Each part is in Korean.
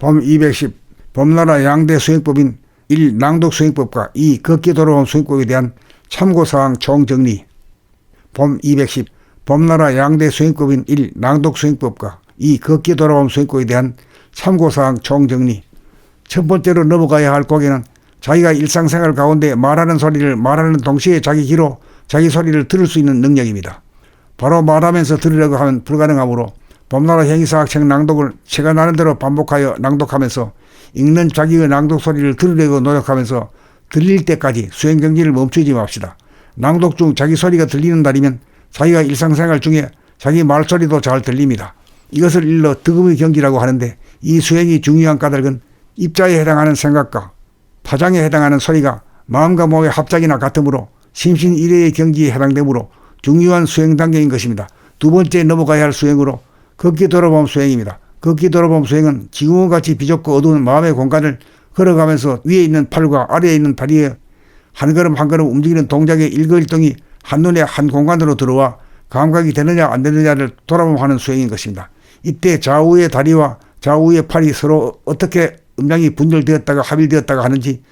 법 210 범나라 양대 수행법인 1. 낭독 수행법과 2. 걷기 돌아옴 수행법에 대한 참고사항 총정리. 법 210 범나라 양대 수행법인 1. 낭독 수행법과 2. 걷기 돌아옴 수행법에 대한 참고사항 총정리. 첫 번째로 넘어가야 할 고개는 자기가 일상생활 가운데 말하는 소리를 말하는 동시에 자기 귀로 자기 소리를 들을 수 있는 능력입니다. 바로 말하면서 들으려고 하면 불가능하므로 범나라 형이사학책 낭독을 제가 나는 대로 반복하여 낭독하면서 읽는 자기의 낭독 소리를 들으려고 노력하면서 들릴 때까지 수행정지를 멈추지 맙시다. 낭독 중 자기 소리가 들리는 날이면 자기가 일상생활 중에 자기 말소리도 잘 들립니다. 이것을 일러 득음의 경지라고 하는데, 이 수행이 중요한 까닭은 입자에 해당하는 생각과 파장에 해당하는 소리가 마음과 몸의 합작이나 같으므로 심신일회의 경지에 해당되므로 중요한 수행 단계인 것입니다. 두 번째 넘어가야 할 수행으로 걷기 돌아봄 수행입니다. 걷기 돌아봄 수행은 지구원같이 비좁고 어두운 마음의 공간을 걸어가면서 위에 있는 팔과 아래에 있는 다리에 한 걸음 한 걸음 움직이는 동작의 일거일동이 한눈에 한 공간으로 들어와 감각이 되느냐 안 되느냐를 돌아보는 수행인 것입니다. 이때 좌우의 다리와 좌우의 팔이 서로 어떻게 음양이 분열되었다가 합일되었다가 하는지,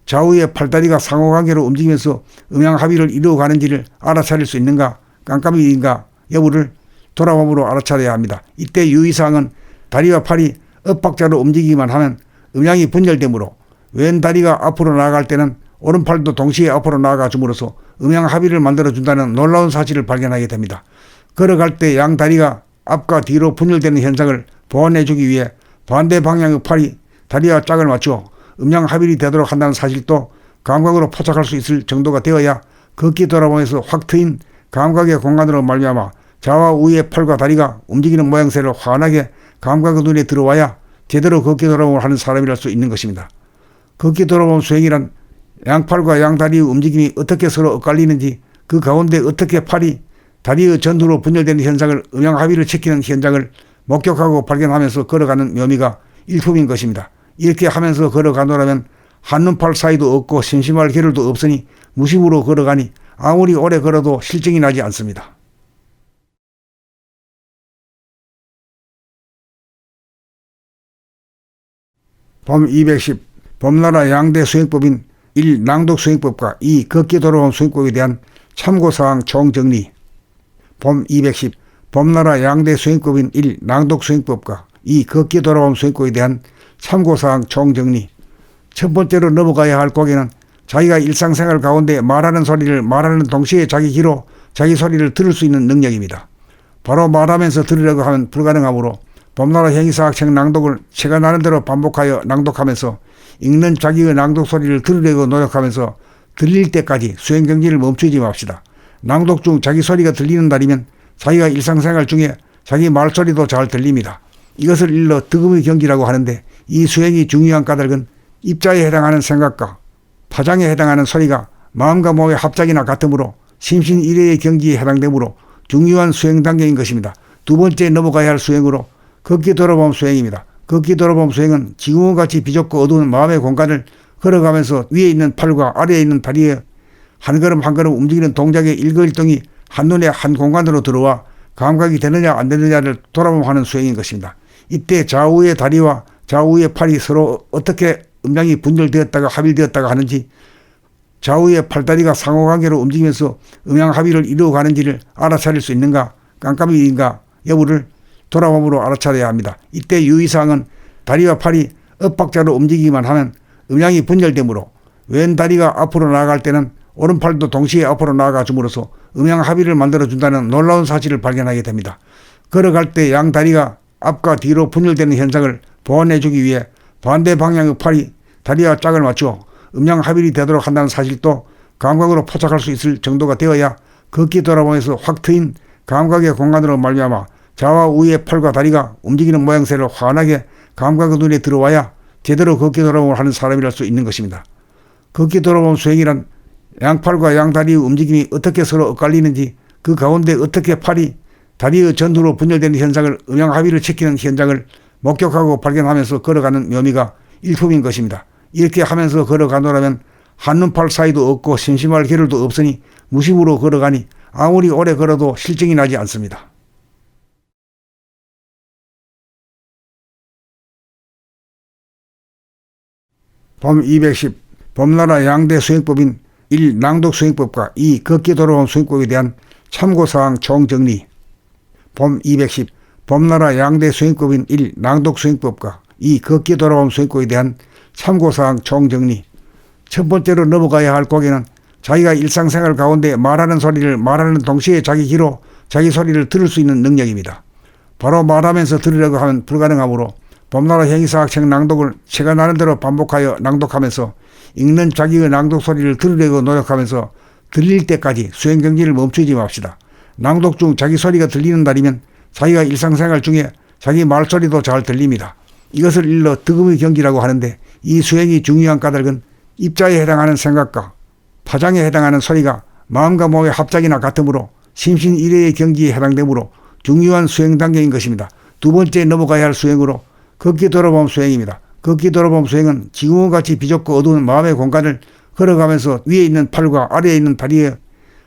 좌우의 팔다리가 상호관계로 움직이면서 음양합의를 이루어가는지를 알아차릴 수 있는가 깜깜이인가 여부를 돌아봄으로 알아차려야 합니다. 이때 유의사항은 다리와 팔이 엇박자로 움직이기만 하면 음양이 분열되므로 왼 다리가 앞으로 나아갈 때는 오른팔도 동시에 앞으로 나아가 줌으로써 음양합의를 만들어준다는 놀라운 사실을 발견하게 됩니다. 걸어갈 때 양 다리가 앞과 뒤로 분열되는 현상을 보완해주기 위해 반대 방향의 팔이 다리와 짝을 맞추어 음양합일이 되도록 한다는 사실도 감각으로 포착할 수 있을 정도가 되어야 걷기 돌아보면서 확 트인 감각의 공간으로 말미암아 좌와 우의 팔과 다리가 움직이는 모양새를 환하게 감각의 눈에 들어와야 제대로 걷기 돌아봄을 하는 사람이랄 수 있는 것입니다. 걷기 돌아봄 수행이란 양팔과 양다리의 움직임이 어떻게 서로 엇갈리는지, 그 가운데 어떻게 팔이 다리의 전후로 분열되는 현상을 음양합의를 지키는 현장을 목격하고 발견하면서 걸어가는 묘미가 일품인 것입니다. 이렇게 하면서 걸어가노라면 한눈팔 사이도 없고 심심할 겨를도 없으니 무심으로 걸어가니 아무리 오래 걸어도 실증이 나지 않습니다. 법 210 범나라 양대 수행법인 1. 낭독 수행법과 2. 걷기 돌아옴 수행법에 대한 참고사항 총정리. 법 210 범나라 양대 수행법인 1. 낭독 수행법과 2. 걷기 돌아옴 수행법에 대한 참고사항 총정리. 첫 번째로 넘어가야 할 고개는 자기가 일상생활 가운데 말하는 소리를 말하는 동시에 자기 귀로 자기 소리를 들을 수 있는 능력입니다. 바로 말하면서 들으려고 하면 불가능하므로 범나라 형이사학책 낭독을 제가 나는 대로 반복하여 낭독하면서 읽는 자기의 낭독 소리를 들으려고 노력하면서 들릴 때까지 수행정지를 멈추지 맙시다. 낭독 중 자기 소리가 들리는 날이면 자기가 일상생활 중에 자기 말소리도 잘 들립니다. 이것을 일러 득음의 경지라고 하는데, 이 수행이 중요한 까닭은 입자에 해당하는 생각과 파장에 해당하는 소리가 마음과 몸의 합작이나 같으므로 심신일회의 경지에 해당되므로 중요한 수행 단계인 것입니다. 두 번째 넘어가야 할 수행으로 걷기 돌아봄 수행입니다. 걷기 돌아봄 수행은 지구원같이 비좁고 어두운 마음의 공간을 걸어가면서 위에 있는 팔과 아래에 있는 다리에 한 걸음 한 걸음 움직이는 동작의 일거일동이 한눈에 한 공간으로 들어와 감각이 되느냐 안 되느냐를 돌아보는 수행인 것입니다. 이때 좌우의 다리와 좌우의 팔이 서로 어떻게 음양이 분열되었다가 합일되었다가 하는지, 좌우의 팔다리가 상호관계로 움직이면서 음양합의를 이루어가는지를 알아차릴 수 있는가 깜깜이인가 여부를 돌아봄으로 알아차려야 합니다. 이때 유의사항은 다리와 팔이 엇박자로 움직이기만 하면 음양이 분열되므로 왼 다리가 앞으로 나아갈 때는 오른팔도 동시에 앞으로 나아가 줌으로써 음양합의를 만들어준다는 놀라운 사실을 발견하게 됩니다. 걸어갈 때 양 다리가 앞과 뒤로 분열되는 현상을 보완해주기 위해 반대 방향의 팔이 다리와 짝을 맞추어 음양합일이 되도록 한다는 사실도 감각으로 포착할 수 있을 정도가 되어야 걷기 돌아보면서 확 트인 감각의 공간으로 말미암아 좌와 우의 팔과 다리가 움직이는 모양새를 환하게 감각의 눈에 들어와야 제대로 걷기 돌아봄을 하는 사람이랄 수 있는 것입니다. 걷기 돌아봄 수행이란 양팔과 양다리의 움직임이 어떻게 서로 엇갈리는지, 그 가운데 어떻게 팔이 다리의 전후로 분열되는 현상을 음양합의를 지키는 현장을 목격하고 발견하면서 걸어가는 묘미가 일품인 것입니다. 이렇게 하면서 걸어가노라면 한눈팔 사이도 없고 심심할 겨를도 없으니 무심으로 걸어가니 아무리 오래 걸어도 실증이 나지 않습니다. 법 210 범나라 양대 수행법인 1. 낭독 수행법과 2. 걷기 돌아옴 수행법에 대한 참고사항 총정리. 법 210 범나라 양대 수행법인 1. 낭독 수행법과 2. 걷기 돌아옴 수행법에 대한 참고사항 총정리. 첫 번째로 넘어가야 할 고개는 자기가 일상생활 가운데 말하는 소리를 말하는 동시에 자기 귀로 자기 소리를 들을 수 있는 능력입니다. 바로 말하면서 들으려고 하면 불가능하므로 범나라 형이사학책 낭독을 제가 나는 대로 반복하여 낭독하면서 읽는 자기의 낭독 소리를 들으려고 노력하면서 들릴 때까지 수행경지를 멈추지 맙시다. 낭독 중 자기 소리가 들리는 날이면 자기가 일상생활 중에 자기 말소리도 잘 들립니다. 이것을 일러 득음의 경지라고 하는데, 이 수행이 중요한 까닭은 입자에 해당하는 생각과 파장에 해당하는 소리가 마음과 몸의 합작이나 같으므로 심신일회의 경지에 해당되므로 중요한 수행 단계인 것입니다. 두 번째 넘어가야 할 수행으로 걷기 돌아봄 수행입니다. 걷기 돌아봄 수행은 지구원같이 비좁고 어두운 마음의 공간을 걸어가면서 위에 있는 팔과 아래에 있는 다리에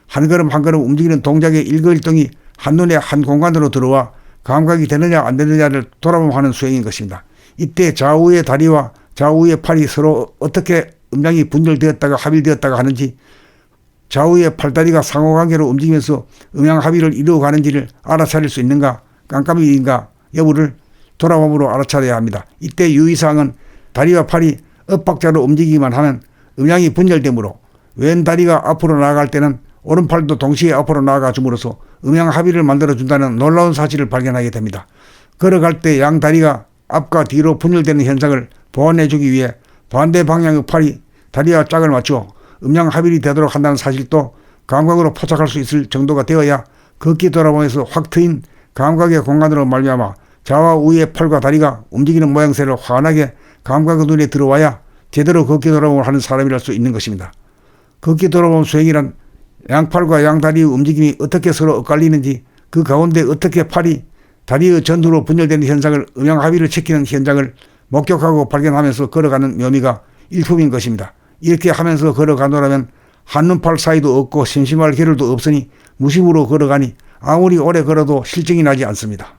한 걸음 한 걸음 움직이는 동작의 일거일동이 한눈에 한 공간으로 들어와 감각이 되느냐 안 되느냐를 돌아보는 수행인 것입니다. 이때 좌우의 다리와 좌우의 팔이 서로 어떻게 음양이 분열되었다가 합일되었다가 하는지, 좌우의 팔다리가 상호관계로 움직이면서 음양합의를 이루어가는지를 알아차릴 수 있는가 깜깜이인가 여부를 돌아봄으로 알아차려야 합니다. 이때 유의사항은 다리와 팔이 엇박자로 움직이기만 하면 음양이 분열되므로 왼다리가 앞으로 나아갈 때는 오른팔도 동시에 앞으로 나아가 줌으로써 음양합의를 만들어준다는 놀라운 사실을 발견하게 됩니다. 걸어갈 때 양다리가 앞과 뒤로 분열되는 현상을 보완해주기 위해 반대 방향의 팔이 다리와 짝을 맞추어 음양합일이 되도록 한다는 사실도 감각으로 포착할 수 있을 정도가 되어야 걷기 돌아보면서 확 트인 감각의 공간으로 말미암아 좌와 우의 팔과 다리가 움직이는 모양새를 환하게 감각의 눈에 들어와야 제대로 걷기 돌아봄을 하는 사람이랄 수 있는 것입니다. 걷기 돌아봄 수행이란 양팔과 양다리의 움직임이 어떻게 서로 엇갈리는지, 그 가운데 어떻게 팔이 다리의 전후로 분열되는 현상을 음양합의를 지키는 현장을 목격하고 발견하면서 걸어가는 묘미가 일품인 것입니다. 이렇게 하면서 걸어가노라면 한눈팔 사이도 없고 심심할 겨를도 없으니 무심으로 걸어가니 아무리 오래 걸어도 실증이 나지 않습니다.